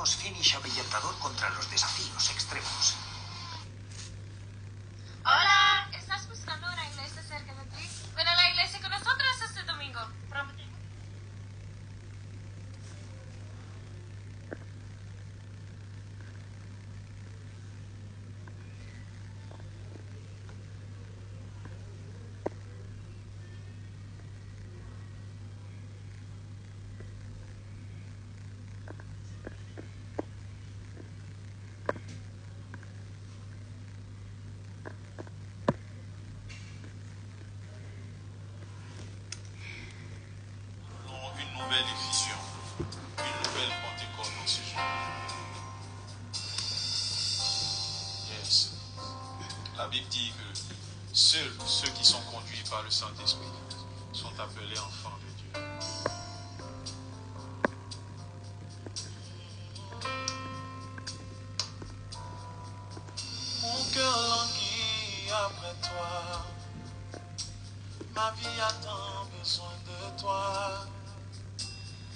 llamamos finish ahuyentador contra los desafíos extremos. Hola, ¿estás buscando una iglesia cerca de ti? Ven a la iglesia con nosotros este domingo. Prometemos. La Bible dit que seuls ceux qui sont conduits par le Saint-Esprit sont appelés enfants de Dieu. Mon cœur languit après toi, ma vie a tant besoin de toi.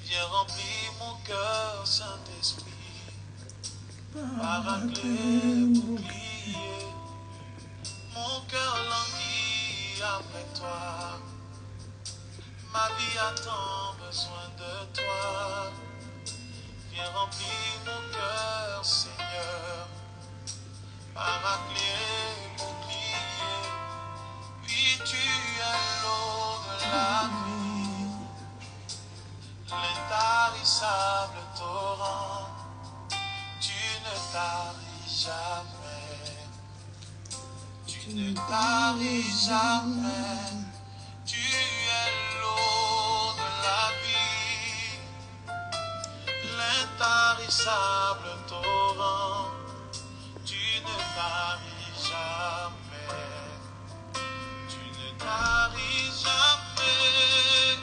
Viens remplir mon cœur, Saint-Esprit, paraclet, bouclier. Mon cœur languit après toi, ma vie a tant besoin de toi. Viens remplir mon cœur, Seigneur, paraclet, bouclier. Oui, tu es l'eau de la vie, l'intarissable torrent, tu ne taris jamais. Tu ne taris jamais, tu es l'eau de la vie, l'intarissable torrent, tu ne taris jamais, tu ne taris jamais,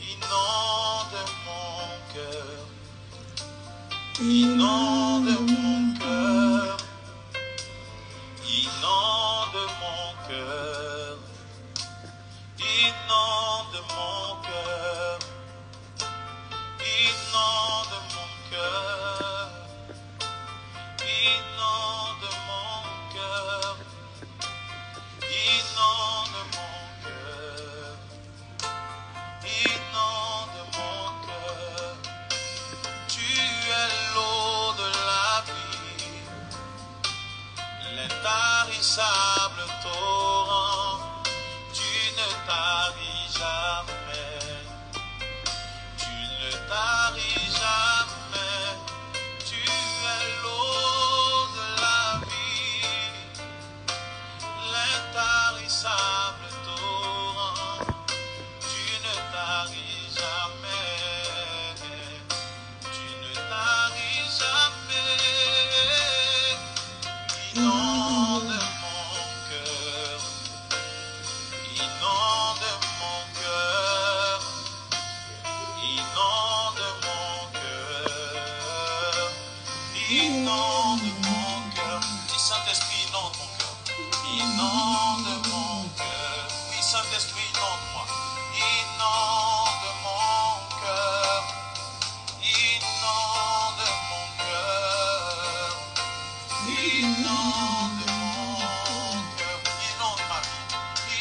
inonde mon cœur, inonde mon cœur. Inonde mon cœur, inonde mon cœur, inonde mon cœur, inonde mon cœur, inonde mon cœur, inonde mon cœur. Tu es l'eau de la vie, l'intarissable torrent, tu ne taris jamais, tu ne taris jamais, tu es l'eau de la vie, l'intarissable torrent, tu ne taris jamais, tu ne taris jamais. Inonde mon cœur, inonde mon cœur, inonde mon cœur, inonde mon cœur. Dis Saint-Esprit, inonde mon cœur, inonde mon cœur. Oui, Saint-Esprit, inonde-moi, inonde mon cœur, inonde mon cœur. Inonde mon cœur, inonde ma vie,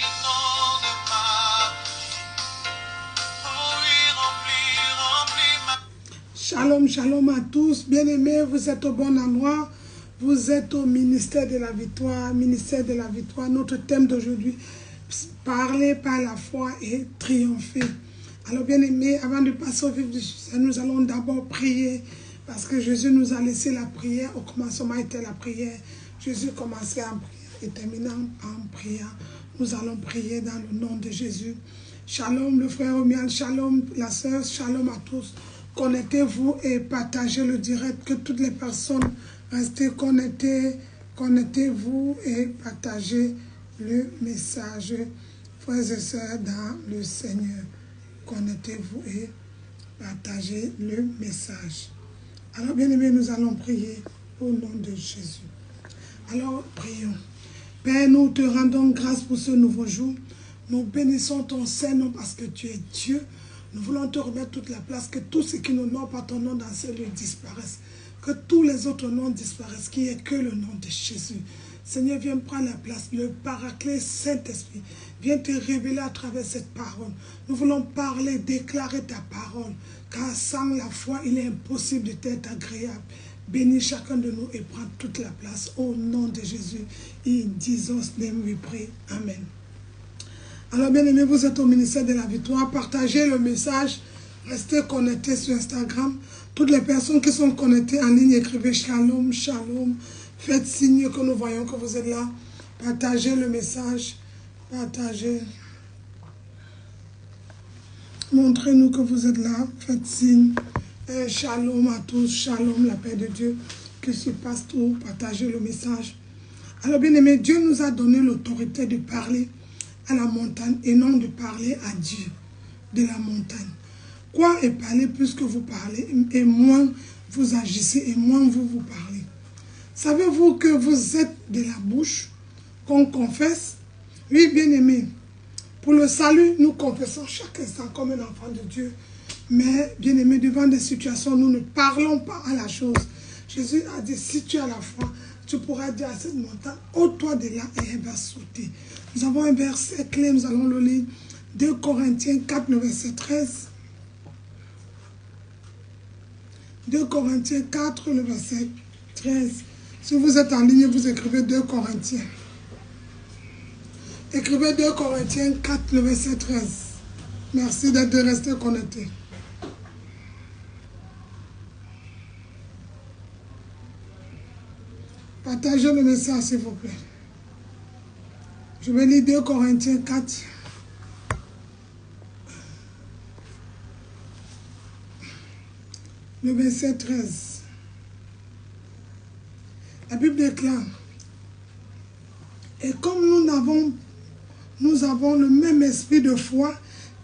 inonde ma vie. Oh oui, remplis ma vie. Shalom, shalom à tous. Bien-aimés, vous êtes au bon endroit. Vous êtes au ministère de la victoire. Ministère de la victoire. Notre thème d'aujourd'hui, parler par la foi et triompher. Alors, bien-aimés, avant de passer au vif du sujet, nous allons d'abord prier. Parce que Jésus nous a laissé la prière. Au commencement était la prière. Jésus commençait en prière et terminant en prière. Nous allons prier dans le nom de Jésus. Shalom le frère Omial, shalom la sœur, shalom à tous. Connectez-vous et partagez le direct. Que toutes les personnes restez connectées. Connectez-vous et partagez le message. Frères et sœurs dans le Seigneur. Connectez-vous et partagez le message. Alors, bien-aimés, nous allons prier au nom de Jésus. Alors, prions. Père, nous te rendons grâce pour ce nouveau jour. Nous bénissons ton Saint-Nom parce que tu es Dieu. Nous voulons te remettre toute la place, que tout ce qui n'honore pas ton nom dans ce lieu disparaisse. Que tous les autres noms disparaissent, qu'il n'y ait que le nom de Jésus. Seigneur, viens prendre la place. Le Paraclet Saint-Esprit, viens te révéler à travers cette parole. Nous voulons parler, déclarer ta parole. Car sans la foi, il est impossible de t'être agréable. Bénis chacun de nous et prends toute la place. Au nom de Jésus, in Jesus' name we pray. Amen. Alors, bien-aimés, vous êtes au ministère de la victoire. Partagez le message. Restez connectés sur Instagram. Toutes les personnes qui sont connectées en ligne, écrivez shalom, shalom. Faites signe que nous voyons que vous êtes là. Partagez le message. Partagez. Montrez-nous que vous êtes là. Faites signe. Et shalom à tous. Shalom, la paix de Dieu qui surpasse tout. Partagez le message. Alors, bien-aimés, Dieu nous a donné l'autorité de parler à la montagne et non de parler à Dieu de la montagne. Quoi est parler plus que vous parlez et moins vous agissez et moins vous parlez. Savez-vous que vous êtes de la bouche qu'on confesse? Oui, bien-aimé. Pour le salut, nous confessons chaque instant comme un enfant de Dieu. Mais, bien-aimé, devant des situations, nous ne parlons pas à la chose. Jésus a dit, si tu as la foi, tu pourras dire à cette montagne, ôte-toi de là et elle va sauter. Nous avons un verset clé, nous allons le lire. 2 Corinthiens 4, le verset 13. 2 Corinthiens 4, le verset 13. Si vous êtes en ligne, vous écrivez 2 Corinthiens. Écrivez 2 Corinthiens 4, le verset 13. Merci d'être resté connecté. Partagez le message, s'il vous plaît. Je vais lire 2 Corinthiens 4. Le verset 13. La Bible déclare, et comme nous avons le même esprit de foi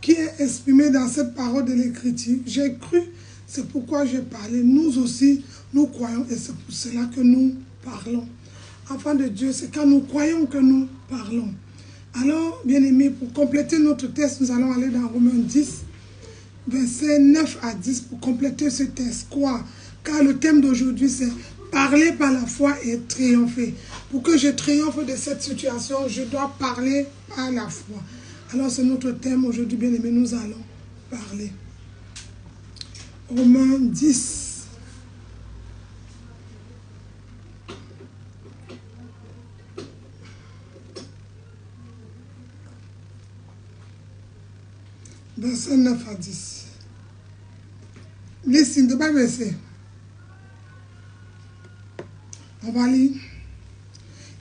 qui est exprimé dans cette parole de l'Écriture, j'ai cru, c'est pourquoi j'ai parlé. Nous aussi, nous croyons et c'est pour cela que nous parlons. Enfants de Dieu, c'est quand nous croyons que nous parlons. Alors, bien-aimés, pour compléter notre texte, nous allons aller dans Romains 10, versets 9 à 10 pour compléter ce texte. Quoi? Car le thème d'aujourd'hui, c'est parler par la foi et triompher. Pour que je triomphe de cette situation, je dois parler par la foi. Alors, c'est notre thème aujourd'hui, bien-aimés, nous allons parler. Romains 10. Verset 9 à 10. Listen, de pas verset. On va lire.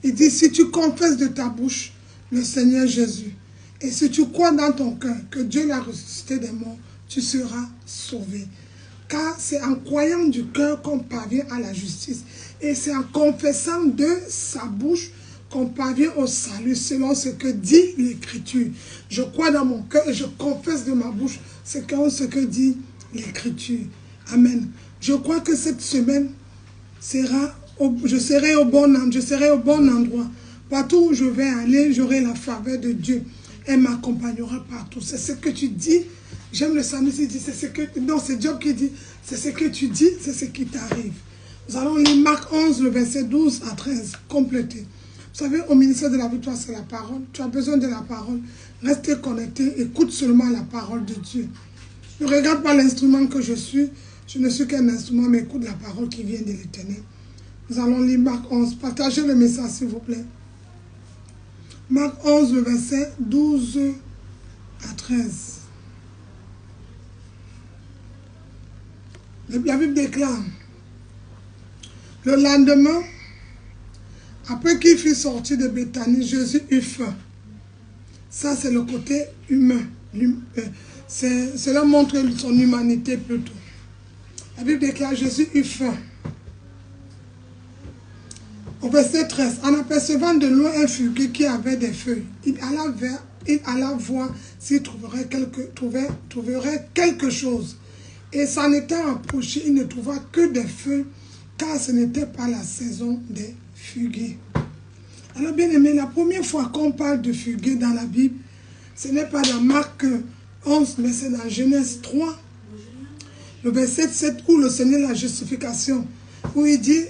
Il dit, si tu confesses de ta bouche le Seigneur Jésus, et si tu crois dans ton cœur que Dieu l'a ressuscité des morts, tu seras sauvé. Car c'est en croyant du cœur qu'on parvient à la justice. Et c'est en confessant de sa bouche qu'on parvient au salut selon ce que dit l'Écriture. Je crois dans mon cœur et je confesse de ma bouche ce que dit l'Écriture. Amen. Je crois que cette semaine je serai au bon endroit. Partout où je vais aller, j'aurai la faveur de Dieu. Elle m'accompagnera partout. C'est ce que tu dis. J'aime le psalmiste, il dit, c'est ce que... Non, c'est Job qui dit, c'est ce que tu dis, c'est ce qui t'arrive. Nous allons lire Marc 11, le verset 12 à 13, complété. Vous savez, au ministère de la victoire, c'est la parole. Tu as besoin de la parole. Restez connecté, écoute seulement la parole de Dieu. Ne regarde pas l'instrument que je suis. Je ne suis qu'un instrument, mais écoute la parole qui vient de l'Éternel. Nous allons lire Marc 11. Partagez le message, s'il vous plaît. Marc 11, le verset 12 à 13. La Bible déclare, le lendemain, après qu'il fut sorti de Béthanie, Jésus eut faim. Ça, c'est le côté humain. Cela montre son humanité plutôt. La Bible déclare, Jésus eut faim. Au verset 13, en apercevant de loin un figuier qui avait des feuilles, il alla voir s'il trouverait quelque chose. Et s'en étant approché, il ne trouva que des feuilles, car ce n'était pas la saison des figuiers. Alors bien aimé, la première fois qu'on parle de figuier dans la Bible, ce n'est pas dans Marc 11, mais c'est dans Genèse 3, le verset 7, où le Seigneur, la justification, où il dit,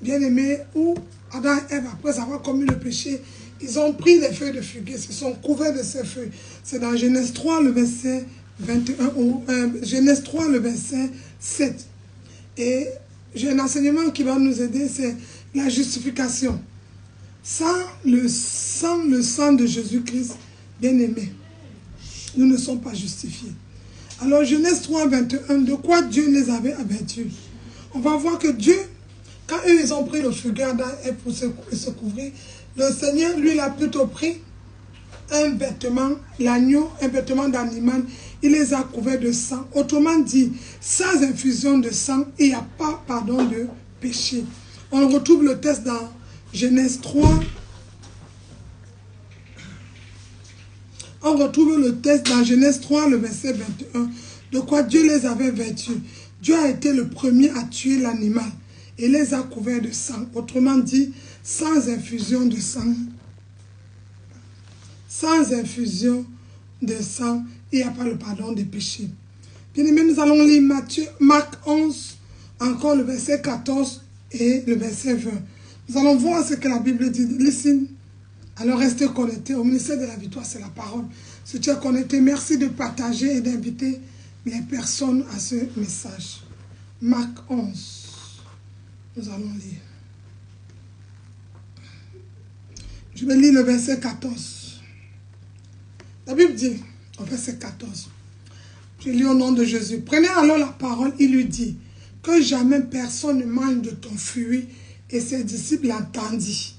bien-aimé, où Adam et Ève, après avoir commis le péché, ils ont pris les feuilles de figuier, ils se sont couverts de ces feuilles. C'est dans Genèse 3, le verset 21, ou Genèse 3, le verset 7. Et j'ai un enseignement qui va nous aider, c'est la justification. Sans le sang de Jésus-Christ, bien-aimé, nous ne sommes pas justifiés. Alors, Genèse 3, 21, de quoi Dieu les avait avertis? On va voir que Dieu, quand eux, ils ont pris le figuier pour se couvrir, le Seigneur, lui, il a plutôt pris un vêtement, l'agneau, un vêtement d'animal, il les a couverts de sang. Autrement dit, sans infusion de sang, il n'y a pas pardon de péché. On retrouve le texte dans Genèse 3. On retrouve le texte dans Genèse 3, le verset 21, de quoi Dieu les avait vêtus. Dieu a été le premier à tuer l'animal et les a couverts de sang. Autrement dit, sans infusion de sang. Sans infusion de sang, il n'y a pas le pardon des péchés. Bien aimé, nous allons lire Marc 11, encore le verset 14 et le verset 20. Nous allons voir ce que la Bible dit. Listen. Alors restez connectés. Au ministère de la victoire, c'est la parole. Si tu es connecté, merci de partager et d'inviter les personnes à ce message. Marc 11. Nous allons lire. Je vais lire le verset 14. La Bible dit, au verset 14, je lis au nom de Jésus. Prenez alors la parole, il lui dit, que jamais personne ne mange de ton fruit. Et ses disciples l'entendirent.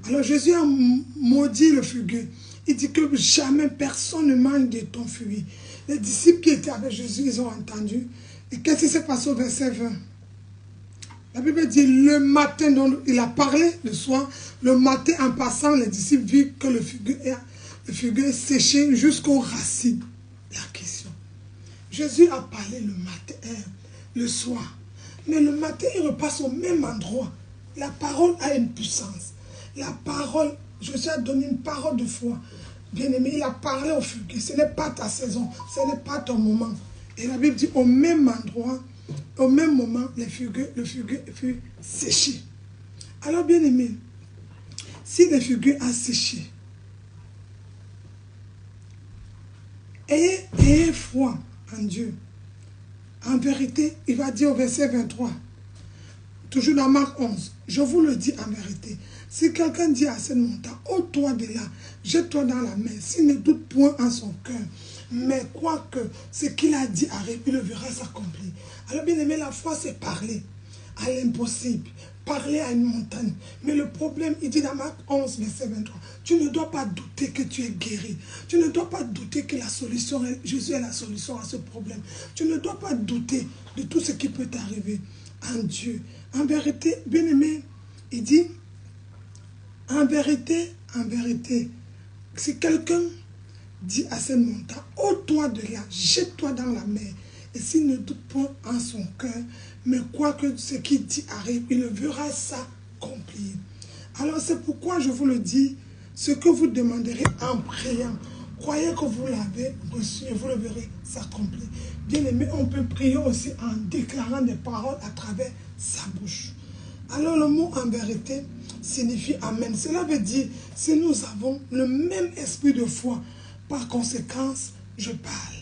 Alors Jésus a maudit le figuier. Il dit que jamais personne ne mange de ton fruit. Les disciples qui étaient avec Jésus, ils ont entendu. Et qu'est-ce qui s'est passé au verset 20? La Bible dit, le matin, donc il a parlé le soir, le matin en passant, les disciples virent que le figuier est séché jusqu'aux racines. La question. Jésus a parlé le matin, le soir. Mais le matin, il repasse au même endroit. La parole a une puissance. La parole, Jésus a donné une parole de foi. Bien-aimé, il a parlé au figuier. Ce n'est pas ta saison, ce n'est pas ton moment. Et la Bible dit, au même endroit, au même moment, le figuier fut séché. Alors, bien-aimé, si le figuier a séché, ayez foi en Dieu. En vérité, il va dire au verset 23, toujours dans Marc 11, je vous le dis en vérité, si quelqu'un dit à cette montagne, ôte-toi de là, jette-toi dans la mer, s'il ne doute point en son cœur, mais quoi que ce qu'il a dit arrive, il le verra s'accomplir. Alors bien aimé, la foi c'est parler à l'impossible, parler à une montagne. Mais le problème, il dit dans Marc 11, verset 23, tu ne dois pas douter que tu es guéri. Tu ne dois pas douter que la solution, Jésus est la solution à ce problème. Tu ne dois pas douter de tout ce qui peut t'arriver en Dieu. En vérité, bien aimé, il dit, en vérité, si quelqu'un dit à cette montagne, ôte-toi de là, jette-toi dans la mer, et s'il ne doute pas en son cœur, mais quoi que ce qu'il dit arrive, il le verra s'accomplir. Alors c'est pourquoi je vous le dis, ce que vous demanderez en priant, croyez que vous l'avez reçu et vous le verrez s'accomplir. Bien aimé, on peut prier aussi en déclarant des paroles à travers sa bouche. Alors le mot en vérité signifie amen. Cela veut dire, si nous avons le même esprit de foi, par conséquence, je parle.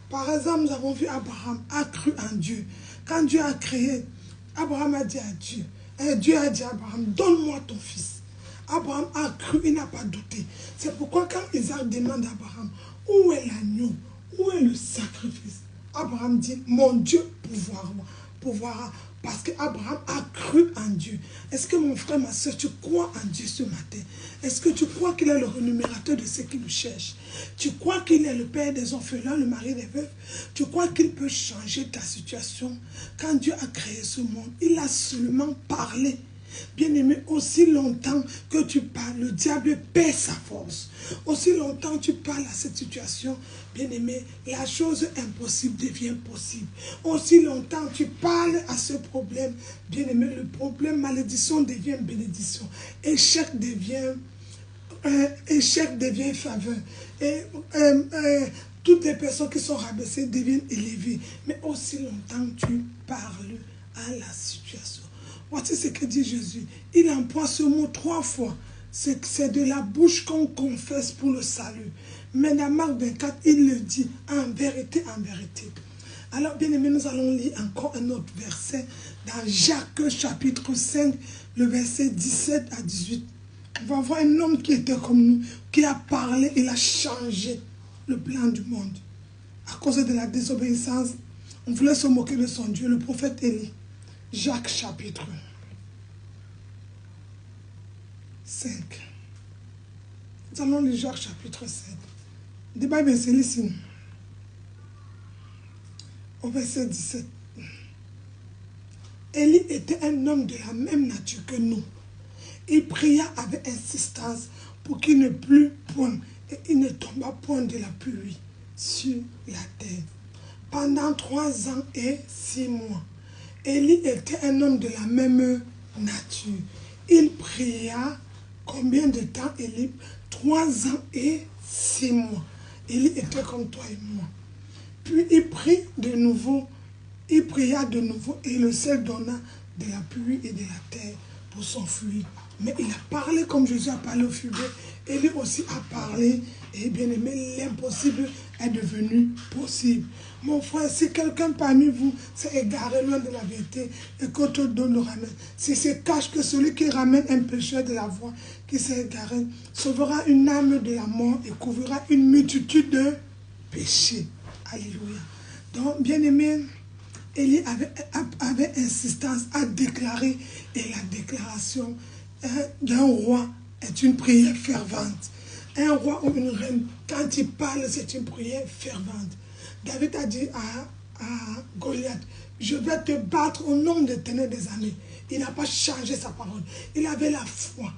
Par exemple, nous avons vu Abraham a cru en Dieu. Quand Dieu a créé, Abraham a dit à Dieu, et Dieu a dit à Abraham, donne-moi ton fils. Abraham a cru, il n'a pas douté. C'est pourquoi quand Isaac demande à Abraham, où est l'agneau, où est le sacrifice? Abraham dit, mon Dieu pourvoira. Parce qu'Abraham a cru en Dieu. Est-ce que mon frère, ma soeur, tu crois en Dieu ce matin? Est-ce que tu crois qu'il est le rémunérateur de ceux qui le cherchent? Tu crois qu'il est le père des orphelins, le mari des veuves? Tu crois qu'il peut changer ta situation? Quand Dieu a créé ce monde, il a seulement parlé. Bien-aimé, aussi longtemps que tu parles, le diable perd sa force. Aussi longtemps que tu parles à cette situation, bien-aimé, la chose impossible devient possible. Aussi longtemps que tu parles à ce problème, bien-aimé, le problème malédiction devient bénédiction. Échec devient faveur. Et Toutes les personnes qui sont rabaissées deviennent élevées. Mais aussi longtemps tu parles à la situation. Voici ce que dit Jésus. Il emploie ce mot 3 fois. C'est de la bouche qu'on confesse pour le salut. Mais dans Marc 24, il le dit en vérité, en vérité. Alors, bien aimé, nous allons lire encore un autre verset dans Jacques chapitre 5, le verset 17 à 18. On va voir un homme qui était comme nous, qui a parlé, il a changé le plan du monde. À cause de la désobéissance, on voulait se moquer de son Dieu, le prophète Élie. Jacques chapitre 5. Nous allons lire Jacques chapitre 5. The Bible says, listen. Au verset 17. Élie était un homme de la même nature que nous. Il pria avec insistance pour qu'il ne plût point et il ne tomba point de la pluie sur la terre. Pendant 3 ans et 6 mois, Élie était un homme de la même nature. Il pria combien de temps, Élie? 3 ans et 6 mois. Élie était comme toi et moi. Puis il pria de nouveau et le ciel donna de la pluie et de la terre pour s'enfuir. Mais il a parlé comme Jésus a parlé au fumier. Élie aussi a parlé. Et bien aimé, l'impossible est devenu possible. Mon frère, si quelqu'un parmi vous s'est égaré loin de la vérité et que te donne le ramène, si c'est cache que celui qui ramène un pécheur de la voie qui s'est égaré sauvera une âme de la mort et couvrira une multitude de péchés. Alléluia. Donc, bien aimé, Élie avait insistance à déclarer, et la déclaration d'un roi est une prière fervente. Un roi ou une reine, quand il parle, c'est une prière fervente. David a dit à Goliath, je vais te battre au nom de l'Éternel des armées. Il n'a pas changé sa parole. Il avait la foi.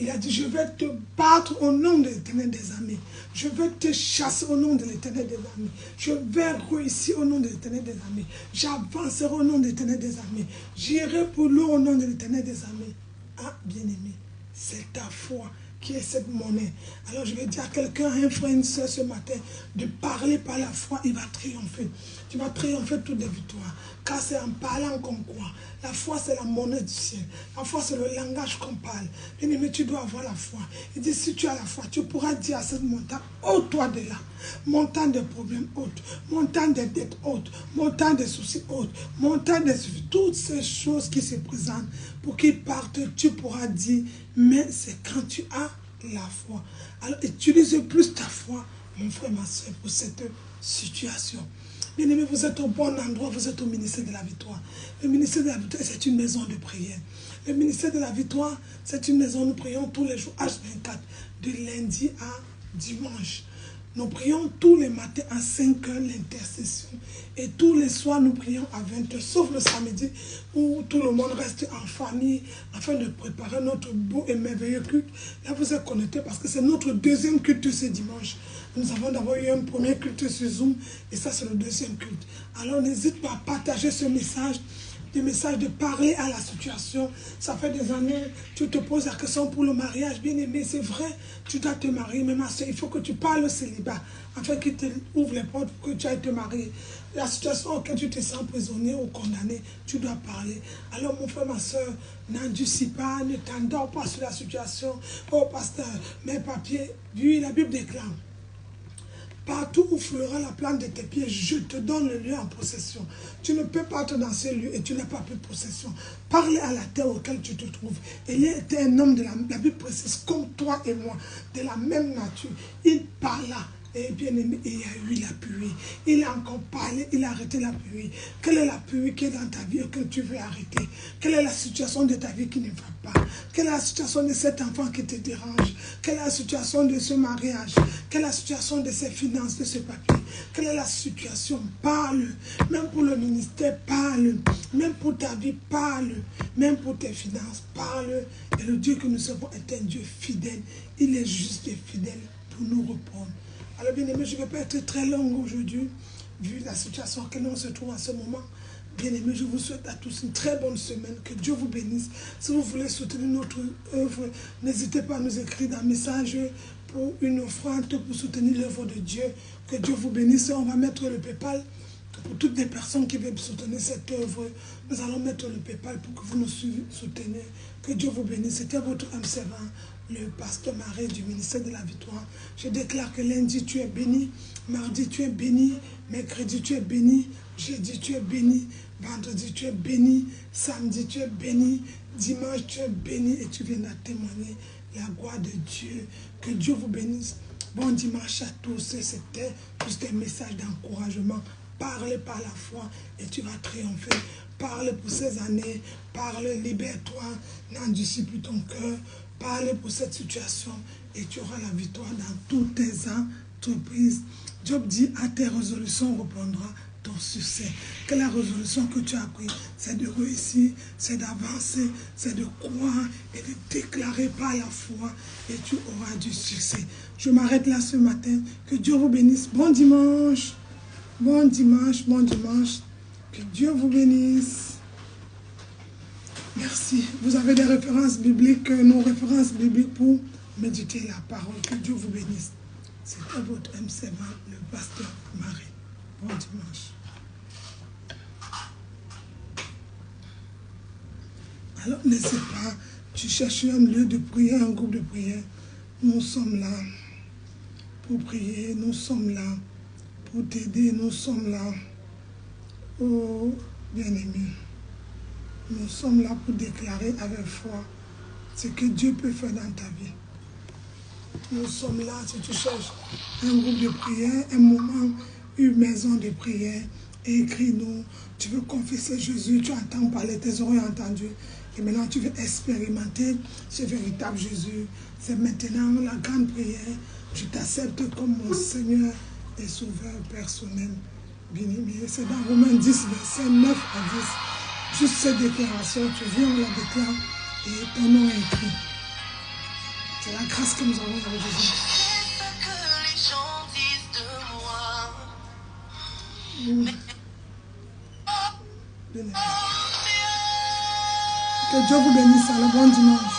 Il a dit, je vais te battre au nom de l'Éternel des armées. Je vais te chasser au nom de l'Éternel des armées. Je vais réussir au nom de l'Éternel des armées. J'avancerai au nom de l'Éternel des armées. J'irai pour l'eau au nom de l'Éternel des armées. Ah, bien-aimé, c'est ta foi qui est cette monnaie. Alors je vais dire à quelqu'un, un frère, une soeur ce matin, de parler par la foi, il va triompher. Tu vas triompher toutes les victoires. Car c'est en parlant qu'on croit. La foi, c'est la monnaie du ciel. La foi, c'est le langage qu'on parle. Bien aimé, tu dois avoir la foi. Il dit, si tu as la foi, tu pourras dire à cette montagne, ôte-toi de là. Montagne de problèmes, ôte. Montagne de dettes, ôte. Montagne de soucis, ôte. Montagne de soucis. Toutes ces choses qui se présentent, pour qu'ils partent, tu pourras dire, mais c'est quand tu as la foi. Alors, utilise plus ta foi, mon frère, ma soeur, pour cette situation. Bien aimé, vous êtes au bon endroit, vous êtes au ministère de la victoire. Le ministère de la victoire, c'est une maison de prière. Le ministère de la victoire, c'est une maison où nous prions tous les jours, H24, de lundi à dimanche. Nous prions tous les matins à 5 h l'intercession. Et tous les soirs, nous prions à 20 h, sauf le samedi, où tout le monde reste en famille, afin de préparer notre beau et merveilleux culte. Là, vous êtes connectés parce que c'est notre deuxième culte ce dimanche. Nous avons d'abord eu un premier culte sur Zoom, et ça, c'est le deuxième culte. Alors, n'hésite pas à partager ce message, des messages de parler à la situation. Ça fait des années, tu te poses la question pour le mariage. Bien aimé, c'est vrai, tu dois te marier, mais ma soeur, il faut que tu parles au célibat, afin qu'il te ouvre les portes pour que tu ailles te marier. La situation auquel tu te sens prisonnier ou condamné, tu dois parler. Alors mon frère, ma soeur, n'endurcis pas, ne t'endors pas sur la situation. Oh pasteur, mes papiers, oui, la Bible déclare. Partout où fleura la plante de tes pieds, je te donne le lieu en possession. Tu ne peux pas être dans ce lieu et tu n'as pas pris possession. Parle à la terre auquel tu te trouves. Il était un homme de la Bible précise, comme toi et moi, de la même nature. Il parla. Et bien aimé, il y a eu la pluie. Il a encore parlé, il a arrêté la pluie. Quelle est la pluie qui est dans ta vie et que tu veux arrêter? Quelle est la situation de ta vie qui ne va pas? Quelle est la situation de cet enfant qui te dérange? Quelle est la situation de ce mariage? Quelle est la situation de ces finances, de ce papier? Quelle est la situation? Parle. Même pour le ministère, parle. Même pour ta vie, parle. Même pour tes finances, parle. Et le Dieu que nous servons est un Dieu fidèle. Il est juste et fidèle pour nous répondre. Alors bien aimé, je ne vais pas être très long aujourd'hui, vu la situation que l'on se trouve en ce moment. Bien aimé, je vous souhaite à tous une très bonne semaine, que Dieu vous bénisse. Si vous voulez soutenir notre œuvre, n'hésitez pas à nous écrire dans le message pour une offrande, pour soutenir l'œuvre de Dieu. Que Dieu vous bénisse. On va mettre le PayPal pour toutes les personnes qui veulent soutenir cette œuvre. Nous allons mettre le PayPal pour que vous nous souteniez. Que Dieu vous bénisse. C'était votre âme servant, le pasteur Marie du ministère de la Victoire. Je déclare que lundi, tu es béni. Mardi, tu es béni. Mercredi, tu es béni. Jeudi, tu es béni. Vendredi, tu es béni. Samedi, tu es béni. Dimanche, tu es béni. Et tu viendras témoigner la gloire de Dieu. Que Dieu vous bénisse. Bon dimanche à tous. C'était juste un message d'encouragement. Parle par la foi et tu vas triompher. Parle pour ces années. Parle, libère-toi. N'endurcis plus ton cœur. Parle pour cette situation et tu auras la victoire dans toutes tes entreprises. Job dit, à tes résolutions reprendra ton succès. Que la résolution que tu as prise, c'est de réussir, c'est d'avancer, c'est de croire et de déclarer par la foi et tu auras du succès. Je m'arrête là ce matin. Que Dieu vous bénisse. Bon dimanche. Bon dimanche, bon dimanche. Que Dieu vous bénisse. Merci. Vous avez des références bibliques, nos références bibliques pour méditer la parole. Que Dieu vous bénisse. C'était votre MC, le pasteur Marie. Bon dimanche. Alors, n'hésite pas, tu cherches un lieu de prière, un groupe de prière. Nous sommes là pour prier, nous sommes là pour t'aider, nous sommes là. Oh, bien-aimé, nous sommes là pour déclarer avec foi ce que Dieu peut faire dans ta vie. Nous sommes là, si tu cherches un groupe de prière, un moment, une maison de prière, écris-nous. Tu veux confesser Jésus, tu entends parler, tes oreilles entendues. Et maintenant, tu veux expérimenter ce véritable Jésus. C'est maintenant la grande prière. Je t'accepte comme mon Seigneur et Sauveur personnel. Bien-aimé, c'est dans Romains 10, verset 9 à 10. Juste cette déclaration, tu viens, on la déclare et ton nom est écrit. C'est la grâce que nous avons avec Jésus. Je sais ce que les gens disent de moi. Bien-aimé. Que Dieu vous bénisse. Alors, bon dimanche.